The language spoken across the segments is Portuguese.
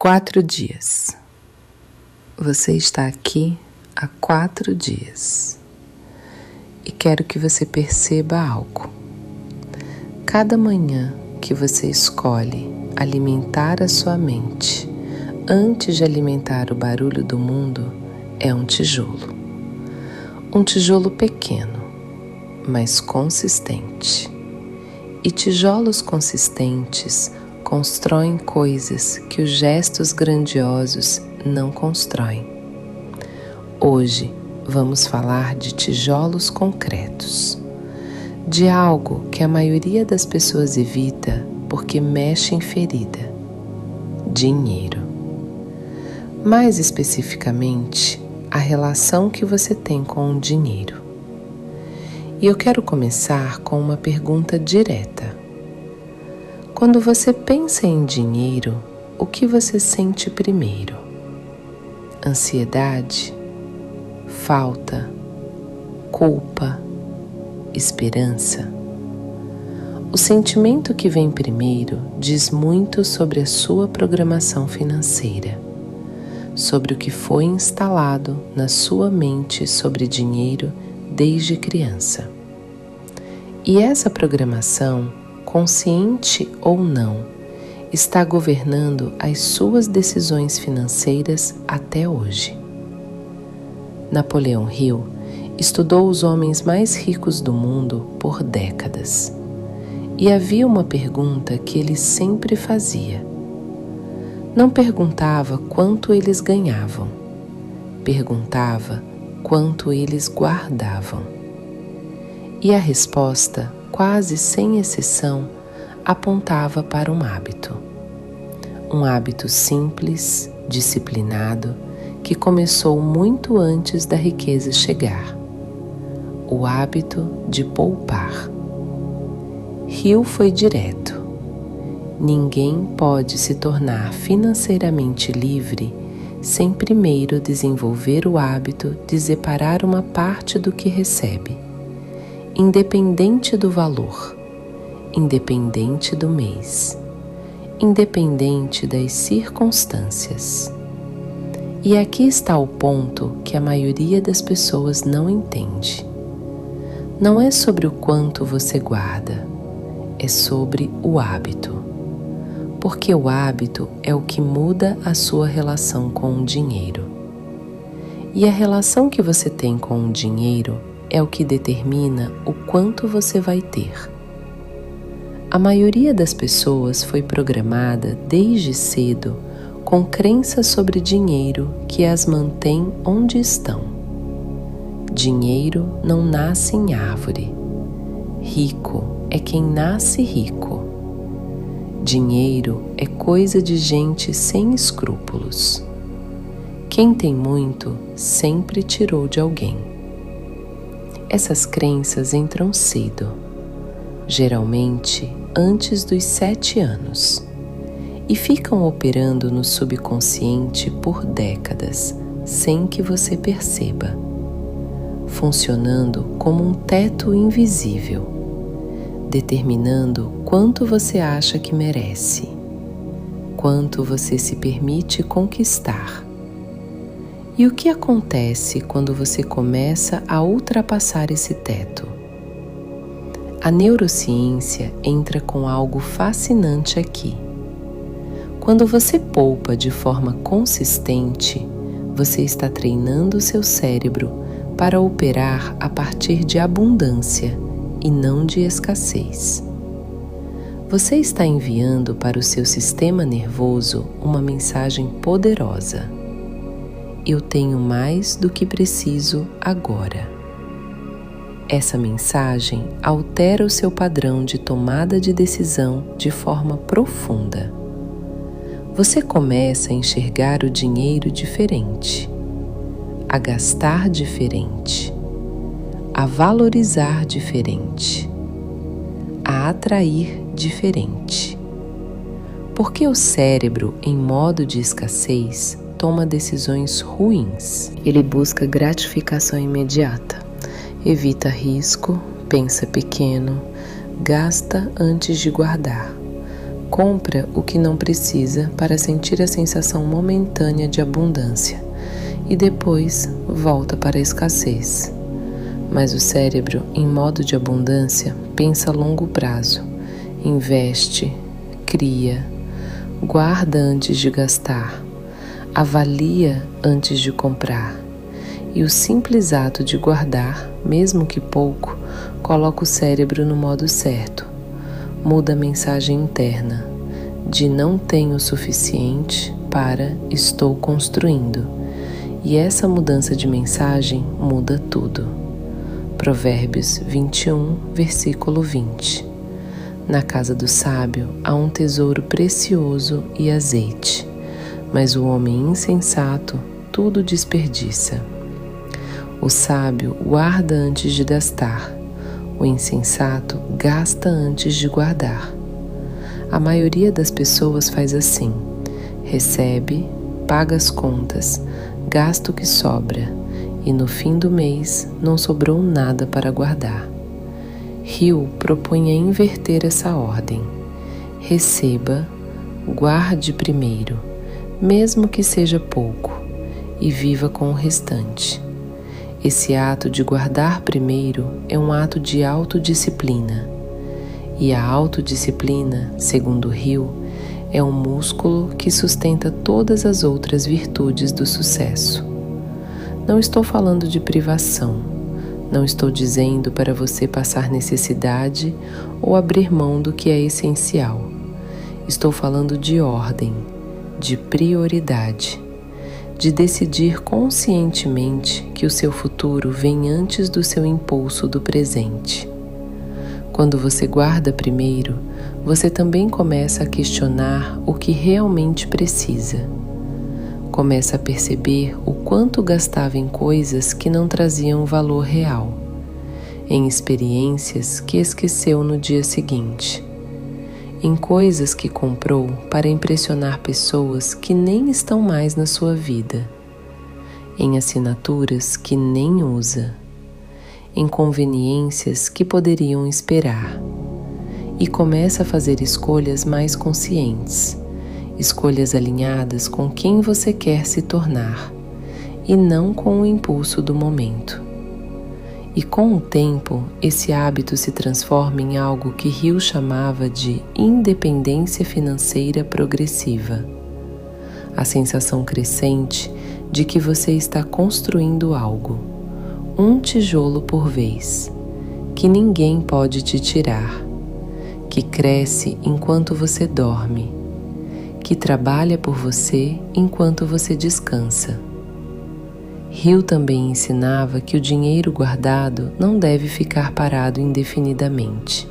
4 dias. Você está aqui há 4 dias e quero que você perceba algo. Cada manhã que você escolhe alimentar a sua mente antes de alimentar o barulho do mundo é um tijolo. Um tijolo pequeno, mas consistente. E tijolos consistentes constroem coisas que os gestos grandiosos não constroem. Hoje vamos falar de tijolos concretos, de algo que a maioria das pessoas evita porque mexe em ferida: dinheiro. Mais especificamente, a relação que você tem com o dinheiro. E eu quero começar com uma pergunta direta. Quando você pensa em dinheiro, o que você sente primeiro? Ansiedade? Falta? Culpa? Esperança? O sentimento que vem primeiro diz muito sobre a sua programação financeira, sobre o que foi instalado na sua mente sobre dinheiro desde criança. E essa programação, consciente ou não, está governando as suas decisões financeiras até hoje. Napoleão Hill estudou os homens mais ricos do mundo por décadas. E havia uma pergunta que ele sempre fazia. Não perguntava quanto eles ganhavam, perguntava quanto eles guardavam. E a resposta, quase sem exceção, apontava para um hábito. Um hábito simples, disciplinado, que começou muito antes da riqueza chegar. O hábito de poupar. Hill foi direto. Ninguém pode se tornar financeiramente livre sem primeiro desenvolver o hábito de separar uma parte do que recebe, independente do valor, independente do mês, independente das circunstâncias. E aqui está o ponto que a maioria das pessoas não entende. Não é sobre o quanto você guarda, é sobre o hábito. Porque o hábito é o que muda a sua relação com o dinheiro. E a relação que você tem com o dinheiro é o que determina o quanto você vai ter. A maioria das pessoas foi programada desde cedo com crenças sobre dinheiro que as mantém onde estão. Dinheiro não nasce em árvore. Rico é quem nasce rico. Dinheiro é coisa de gente sem escrúpulos. Quem tem muito sempre tirou de alguém. Essas crenças entram cedo, geralmente antes dos 7 anos, e ficam operando no subconsciente por décadas, sem que você perceba, funcionando como um teto invisível, determinando quanto você acha que merece, quanto você se permite conquistar. E o que acontece quando você começa a ultrapassar esse teto? A neurociência entra com algo fascinante aqui. Quando você poupa de forma consistente, você está treinando o seu cérebro para operar a partir de abundância e não de escassez. Você está enviando para o seu sistema nervoso uma mensagem poderosa. Eu tenho mais do que preciso agora. Essa mensagem altera o seu padrão de tomada de decisão de forma profunda. Você começa a enxergar o dinheiro diferente, a gastar diferente, a valorizar diferente, a atrair diferente. Porque o cérebro, em modo de escassez, toma decisões ruins. Ele busca gratificação imediata, evita risco, pensa pequeno, gasta antes de guardar, Compra o que não precisa para sentir a sensação momentânea de abundância e depois volta para a escassez. Mas o cérebro, em modo de abundância, pensa a longo prazo, investe, cria, guarda antes de gastar, avalia antes de comprar. E o simples ato de guardar, mesmo que pouco, coloca o cérebro no modo certo. Muda a mensagem interna de não tenho o suficiente para estou construindo. E essa mudança de mensagem muda tudo. Provérbios 21, versículo 20. Na casa do sábio há um tesouro precioso e azeite, mas o homem insensato tudo desperdiça. O sábio guarda antes de gastar, o insensato gasta antes de guardar. A maioria das pessoas faz assim: recebe, paga as contas, gasta o que sobra e no fim do mês não sobrou nada para guardar. Hill propõe a inverter essa ordem. Receba, guarde primeiro, mesmo que seja pouco, e viva com o restante. Esse ato de guardar primeiro é um ato de autodisciplina. E a autodisciplina, segundo Hill, é um músculo que sustenta todas as outras virtudes do sucesso. Não estou falando de privação. Não estou dizendo para você passar necessidade ou abrir mão do que é essencial. Estou falando de ordem, de prioridade, de decidir conscientemente que o seu futuro vem antes do seu impulso do presente. Quando você guarda primeiro, você também começa a questionar o que realmente precisa. Começa a perceber o quanto gastava em coisas que não traziam valor real, em experiências que esqueceu no dia seguinte, em coisas que comprou para impressionar pessoas que nem estão mais na sua vida, em assinaturas que nem usa, em conveniências que poderiam esperar, e começa a fazer escolhas mais conscientes, escolhas alinhadas com quem você quer se tornar e não com o impulso do momento. E com o tempo, esse hábito se transforma em algo que Hill chamava de independência financeira progressiva. A sensação crescente de que você está construindo algo, um tijolo por vez, que ninguém pode te tirar, que cresce enquanto você dorme, que trabalha por você enquanto você descansa. Hill também ensinava que o dinheiro guardado não deve ficar parado indefinidamente.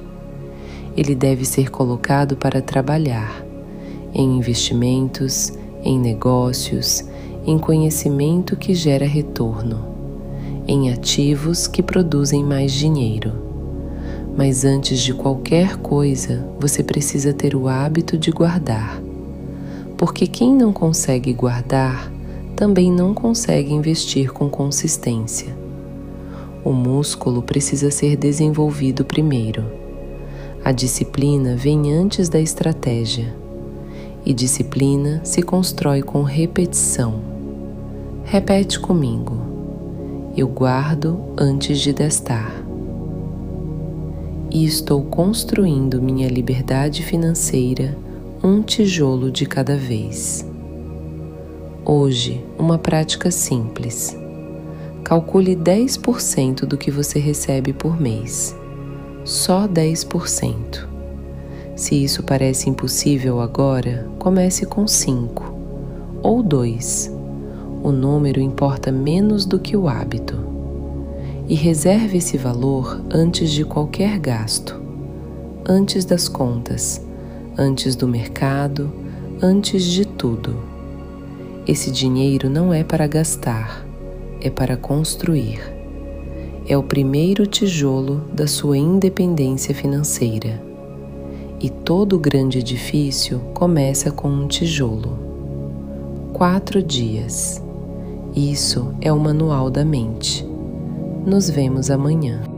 Ele deve ser colocado para trabalhar em investimentos, em negócios, em conhecimento que gera retorno, em ativos que produzem mais dinheiro. Mas antes de qualquer coisa, você precisa ter o hábito de guardar. Porque quem não consegue guardar, também não consegue investir com consistência. O músculo precisa ser desenvolvido primeiro. A disciplina vem antes da estratégia. E disciplina se constrói com repetição. Repete comigo. Eu guardo antes de gastar. E estou construindo minha liberdade financeira um tijolo de cada vez. Hoje, uma prática simples. Calcule 10% do que você recebe por mês. Só 10%. Se isso parece impossível agora, comece com 5 ou 2. O número importa menos do que o hábito. E reserve esse valor antes de qualquer gasto, antes das contas, antes do mercado, antes de tudo. Esse dinheiro não é para gastar, é para construir. É o primeiro tijolo da sua independência financeira. E todo grande edifício começa com um tijolo. 4 dias. Isso é o manual da mente. Nos vemos amanhã.